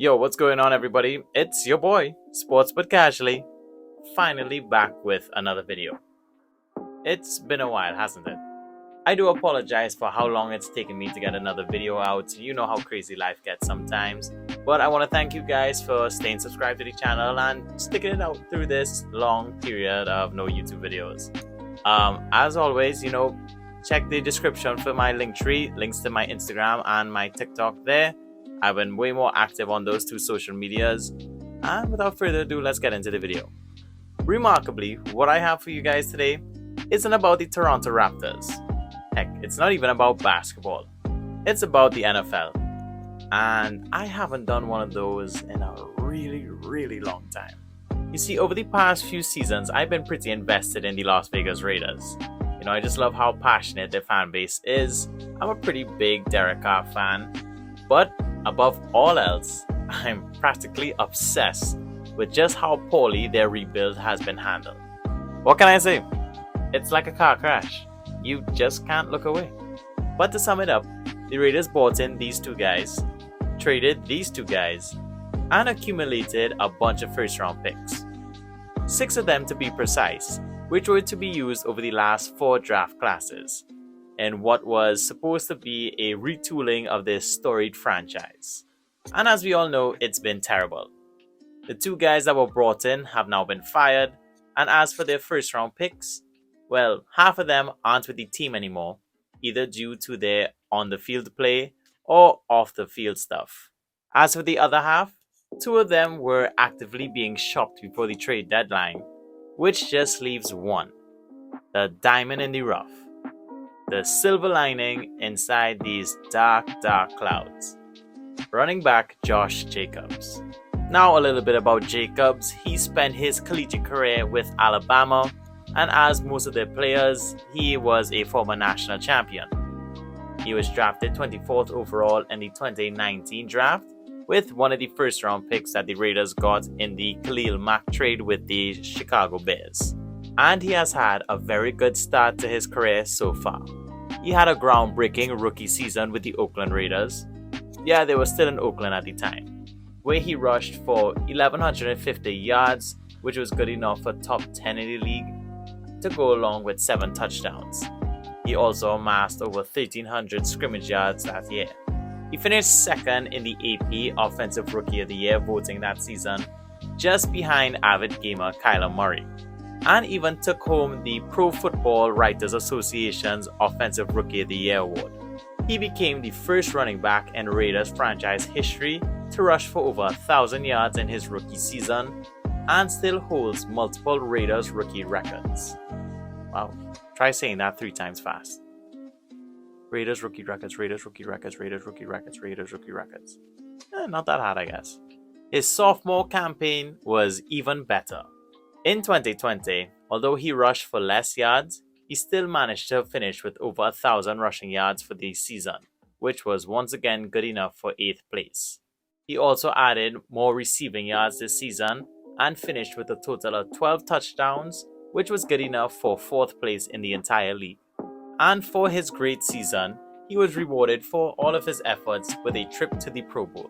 Yo, what's going on, everybody? It's your boy, Sports But Casually, finally back with another video. It's been a while, hasn't it? I do apologize for how long it's taken me to get another video out. You know how crazy life gets sometimes. But I want to thank you guys for staying subscribed to the channel and sticking it out through this long period of no YouTube videos. As always, check the description for my link tree, links to my Instagram and my TikTok there. I've been way more active on those two social medias. And without further ado, let's get into the video. Remarkably, what I have for you guys today isn't about the Toronto Raptors. Heck, it's not even about basketball. It's about the NFL. And I haven't done one of those in a really long time. You see, over the past few seasons, I've been pretty invested in the Las Vegas Raiders. I just love how passionate their fan base is. I'm a pretty big Derek Carr fan. But above all else, I'm practically obsessed with just how poorly their rebuild has been handled. What can I say? It's like a car crash. You just can't look away. But to sum it up, the Raiders bought in these two guys, traded these two guys, and accumulated a bunch of first-round picks. 6 of them to be precise, which were to be used over the last 4 draft classes, in what was supposed to be a retooling of this storied franchise. And as we all know, it's been terrible. The 2 guys that were brought in have now been fired, and as for their first round picks, well, half of them aren't with the team anymore, either due to their on-the-field play or off-the-field stuff. As for the other half, 2 of them were actively being shopped before the trade deadline, which just leaves one, the diamond in the rough. The silver lining inside these dark clouds. Running back Josh Jacobs. Now a little bit about Jacobs. He spent his collegiate career with Alabama, and as most of their players, he was a former national champion. He was drafted 24th overall in the 2019 draft, with one of the first round picks that the Raiders got in the Khalil Mack trade with the Chicago Bears. And he has had a very good start to his career so far. He had a groundbreaking rookie season with the Oakland Raiders. Yeah, they were still in Oakland at the time, where he rushed for 1,150 yards, which was good enough for top 10 in the league, to go along with 7 touchdowns. He also amassed over 1,300 scrimmage yards that year. He finished second in the AP Offensive Rookie of the Year voting that season, just behind avid gamer Kyler Murray, and even took home the Pro Football Writers Association's Offensive Rookie of the Year award. He became the first running back in Raiders franchise history to rush for over 1,000 yards in his rookie season, and still holds multiple Raiders rookie records. Wow, try saying that 3 times fast. Raiders rookie records, Raiders rookie records, Raiders rookie records, Raiders rookie records. Not that hard, I guess. His sophomore campaign was even better. In 2020, although he rushed for less yards, he still managed to finish with over 1,000 rushing yards for the season, which was once again good enough for 8th place. He also added more receiving yards this season and finished with a total of 12 touchdowns, which was good enough for 4th place in the entire league. And for his great season, he was rewarded for all of his efforts with a trip to the Pro Bowl.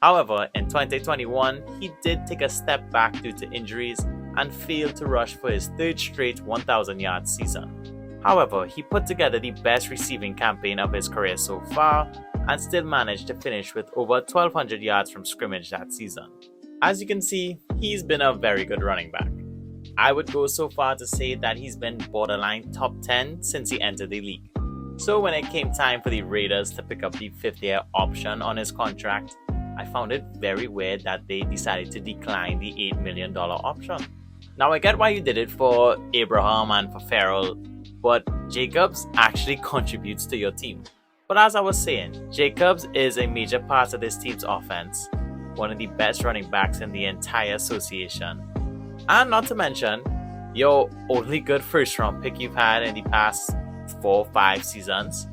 However, in 2021, he did take a step back due to injuries and failed to rush for his 3rd straight 1,000-yard season. However, he put together the best receiving campaign of his career so far and still managed to finish with over 1,200 yards from scrimmage that season. As you can see, he's been a very good running back. I would go so far to say that he's been borderline top 10 since he entered the league. So when it came time for the Raiders to pick up the 5th-year option on his contract, I found it very weird that they decided to decline the $8 million option. Now I get why you did it for Abraham and for Farrell, but Jacobs actually contributes to your team. But as I was saying, Jacobs is a major part of this team's offense, one of the best running backs in the entire association. And not to mention, your only good first round pick you've had in the past 4 or 5 seasons.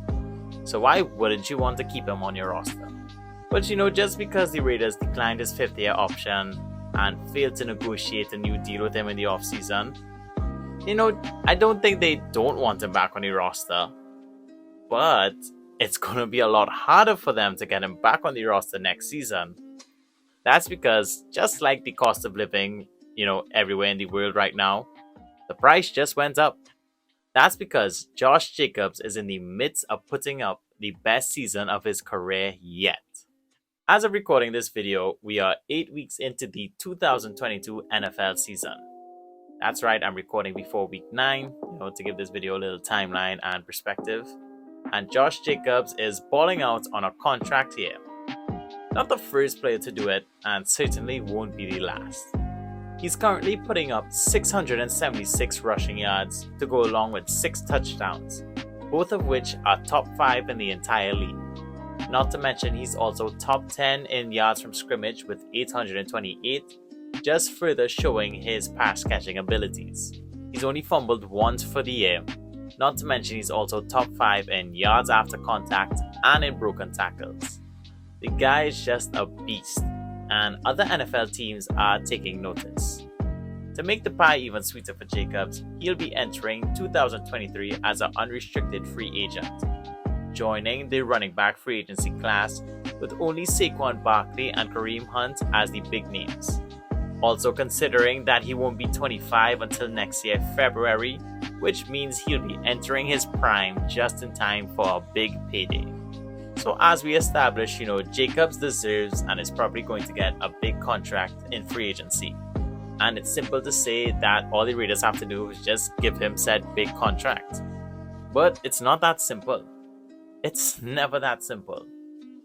So why wouldn't you want to keep him on your roster? But just because the Raiders declined his 5th-year option and failed to negotiate a new deal with him in the offseason, I don't think they don't want him back on the roster. But it's going to be a lot harder for them to get him back on the roster next season. That's because just like the cost of living, everywhere in the world right now, the price just went up. That's because Josh Jacobs is in the midst of putting up the best season of his career yet. As of recording this video, we are 8 weeks into the 2022 NFL season. That's right, I'm recording before week 9, to give this video a little timeline and perspective. And Josh Jacobs is balling out on a contract here. Not the first player to do it, and certainly won't be the last. He's currently putting up 676 rushing yards to go along with 6 touchdowns, both of which are top 5 in the entire league. Not to mention he's also top 10 in yards from scrimmage with 828, just further showing his pass catching abilities. He's only fumbled once for the year. Not to mention he's also top 5 in yards after contact and in broken tackles. The guy is just a beast, and other NFL teams are taking notice. To make the pie even sweeter for Jacobs, he'll be entering 2023 as an unrestricted free agent, joining the running back free agency class with only Saquon, Barkley and Kareem Hunt as the big names. Also considering that he won't be 25 until next year February, which means he'll be entering his prime just in time for a big payday. So as we established, Jacobs deserves and is probably going to get a big contract in free agency. And it's simple to say that all the Raiders have to do is just give him said big contract. But it's not that simple. It's never that simple.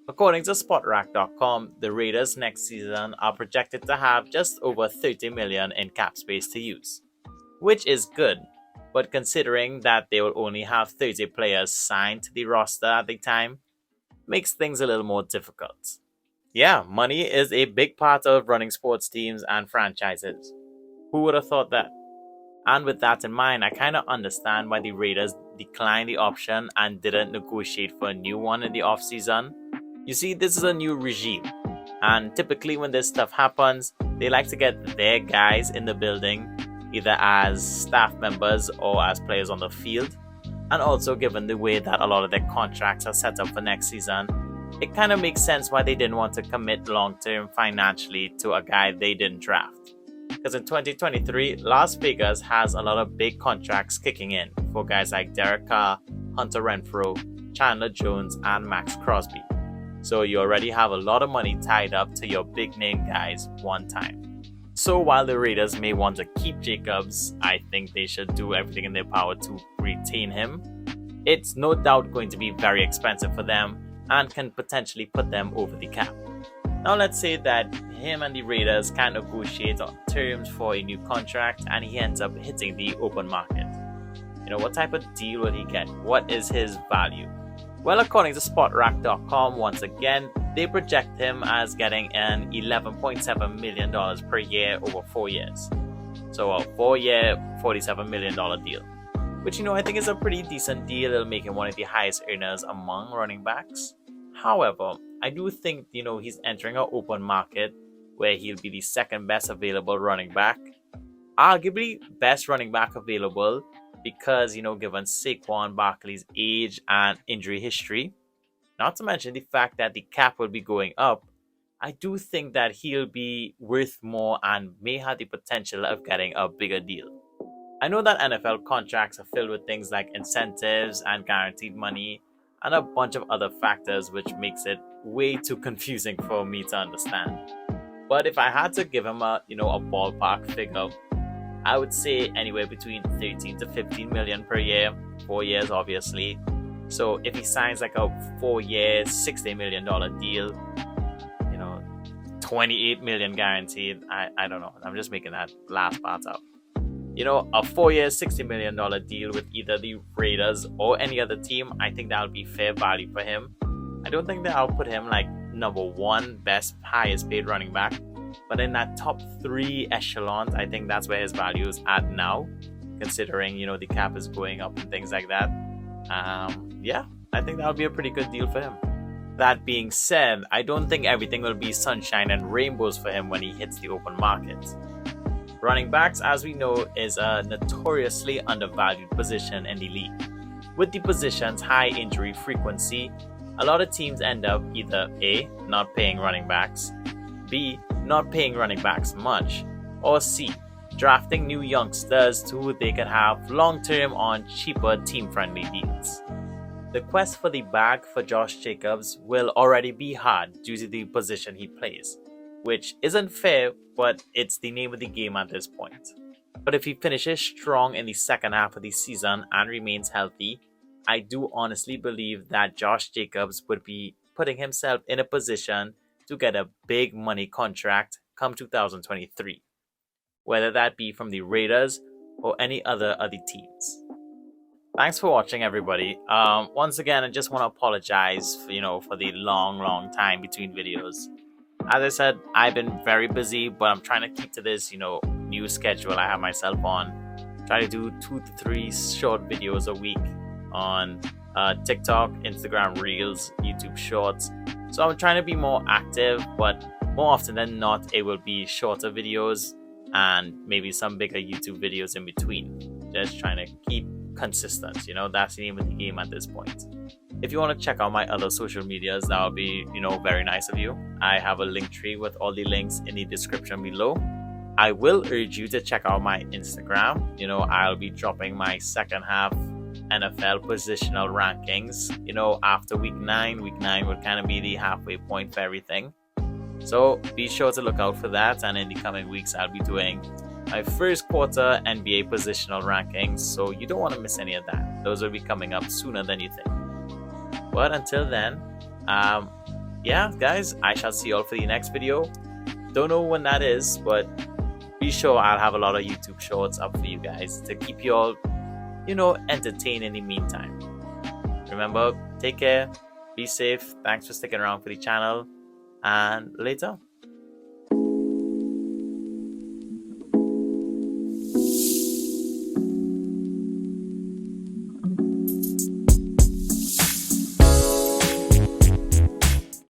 According to Spotrac.com, the Raiders next season are projected to have just over $30 million in cap space to use, which is good. But considering that they will only have 30 players signed to the roster at the time, makes things a little more difficult. Yeah, money is a big part of running sports teams and franchises. Who would have thought that? And with that in mind, I kind of understand why the Raiders declined the option and didn't negotiate for a new one in the offseason. You see, this is a new regime, and typically when this stuff happens, they like to get their guys in the building, either as staff members or as players on the field. And also, given the way that a lot of their contracts are set up for next season, it kind of makes sense why they didn't want to commit long-term financially to a guy they didn't draft. Because in 2023, Las Vegas has a lot of big contracts kicking in for guys like Derek Carr, Hunter Renfrow, Chandler Jones, and Max Crosby. So you already have a lot of money tied up to your big-name guys one time. So while the Raiders may want to keep Jacobs, I think they should do everything in their power to retain him. It's no doubt going to be very expensive for them and can potentially put them over the cap. Now let's say that him and the Raiders can negotiate on terms for a new contract and he ends up hitting the open market. What type of deal will he get? What is his value? Well, according to Spotrac.com, once again, they project him as getting an $11.7 million per year over 4 years. So a 4-year, $47 million deal. Which, I think is a pretty decent deal. It'll make him one of the highest earners among running backs. However, I do think, he's entering an open market where he'll be the second best available running back. Arguably best running back available because, given Saquon Barkley's age and injury history, not to mention the fact that the cap will be going up, I do think that he'll be worth more and may have the potential of getting a bigger deal. I know that NFL contracts are filled with things like incentives and guaranteed money and a bunch of other factors which makes it way too confusing for me to understand. But if I had to give him a ballpark figure, I would say anywhere between 13 to 15 million per year, 4 years obviously. So if he signs like a 4-year, $60 million deal, 28 million guaranteed, I don't know. I'm just making that last part up. A 4-year, $60 million deal with either the Raiders or any other team, I think that would be fair value for him. I don't think that I'll put him like number 1 best, highest paid running back. But in that top 3 echelons, I think that's where his value is at now, considering, the cap is going up and things like that. Yeah, I think that would be a pretty good deal for him. That being said, I don't think everything will be sunshine and rainbows for him when he hits the open market. Running backs, as we know, is a notoriously undervalued position in the league. With the position's high injury frequency, a lot of teams end up either A, not paying running backs, B. Not paying running backs much, or C. Drafting new youngsters who they can have long-term on cheaper team-friendly deals. The quest for the bag for Josh Jacobs will already be hard due to the position he plays, which isn't fair, but it's the name of the game at this point. But if he finishes strong in the second half of the season and remains healthy, I do honestly believe that Josh Jacobs would be putting himself in a position to get a big money contract come 2023, whether that be from the Raiders or any other teams. Thanks for watching, everybody. Once again, I just want to apologize for the long time between videos. As I said, I've been very busy, but I'm trying to keep to this new schedule I have myself on. Try to do 2 to 3 short videos a week on TikTok, Instagram Reels, YouTube Shorts. So I'm trying to be more active, but more often than not, it will be shorter videos and maybe some bigger YouTube videos in between. Just trying to keep consistent. That's the name of the game at this point. If you want to check out my other social medias, that would be very nice of you. I have a link tree with all the links in the description below. I will urge you to check out my Instagram. I'll be dropping my second half NFL positional rankings after week 9. Week 9 would kind of be the halfway point for everything, so be sure to look out for that. And in the coming weeks, I'll be doing my first quarter NBA positional rankings, so you don't want to miss any of that. Those will be coming up sooner than you think. But until then, yeah guys, I shall see you all for the next video. Don't know when that is, but be sure I'll have a lot of YouTube shorts up for you guys to keep you all entertained in the meantime. Remember, take care, be safe, thanks for sticking around for the channel, and later.